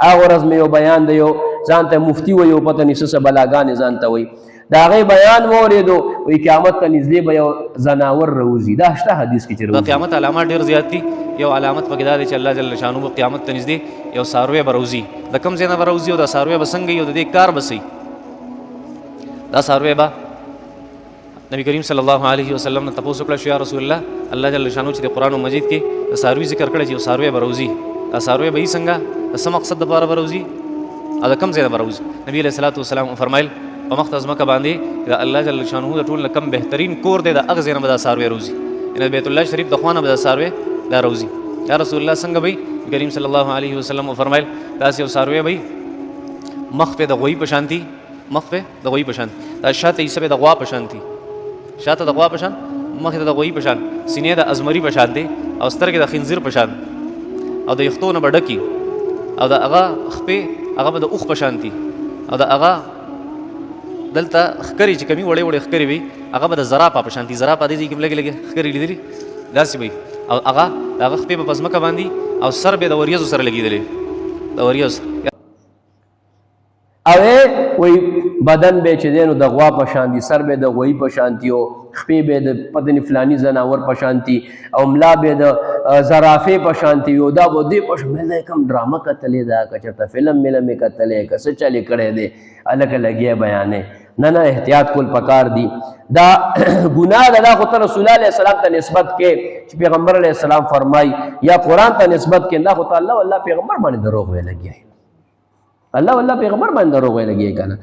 هغه ورځ مې یو بیان دی، یو ځان ته مفتي وایي او پته نشته څه بلاګانې ځان ته وایي، د هغې بیان مو اورېدو، وایي قیامت ته نږدې به یو ځناور راوځي. دا شته حدیث کې چې د قیامت علامات ډېر زیات دي. یو علامت پکې دا دی چې الله جل شانه به قیامت ته نږدې یو څاروی به راوځي. د کوم ځای نه به راوځي او دا څاروی به څنګه وي او د دې کار به څه وي؟ دا څاروی به نبی کریم صلی الله علیه وسلم نه تپوس وکړه چې یا رسول الله، الله جل شانه چې د قرآن مجید کې د څاروي ذکر کړی چې یو څاروی به راوځي، دا څاروی به یې څنګه، د څه مقصد دپاره به راوځي او د کوم ځای نه به راوځي؟ نبي علیه الصلاة والسلام وفرمایل په مخ ته ځمکه باندې د الله جل شانه د ټول نه کم بهترین کور دی، د هغه ځای نه به دا څاروی راوځي، یعنې بیت الله شریف د خوا نه به دا څاروی دا راوځي. یا رسول الله څنګه به وي؟ کریم صلی الله علیه وسلم وفرمایل داسې یو څاروی به وي مخ پې د غوی په شانتي، مخ پې د غوی په شانتي، دا شاته حصه به د غوا په شانتي، شاته د غوا په شان، مخې ته د غوی په شان، سینې د ازمري په شان دی او سترګې د خنزیر په شان او د یختو نه به ډکي او د هغه خپې هغه به د اوښ په شان دي او د هغه دلته ښکرې چې کمي وړې وړې ښکرې وي هغه به د زرافه په شان دي. زرافه دې ځای کې لږې لږې ښکرې لیدلي داسې به وي او هغه د هغه خپې به په ځمکه باندې او سر به د وریځو سره لګېدلی، د وریځو سره. او وایي بدن به چې دی نو د غوا په شان دي، سر به د غوی په شانتي او خپې به د پته نه فلاني ځناور په شانتي او ملا به د زرافې په شانتي وي او دا به دې په شان. مې دا کوم ډرامه کتلې ده، که چېرته فلم ملم یې کتلی، که څه چلې کړی دی، هلکه لګیا بیانې. نه احتیاط کول پکار دي. دا ګناه ده، دا خو ته رسول الله علیه السلام ته نسبت کې چې پیغمبر علیه السلام فرمایي یا قرآن ته نسبت کې، دا خو ته الله والله پیغمبر باندې دروغ ویې لګیا، الله والله پیغمبر باندې دروغ ویې لګیا که نه.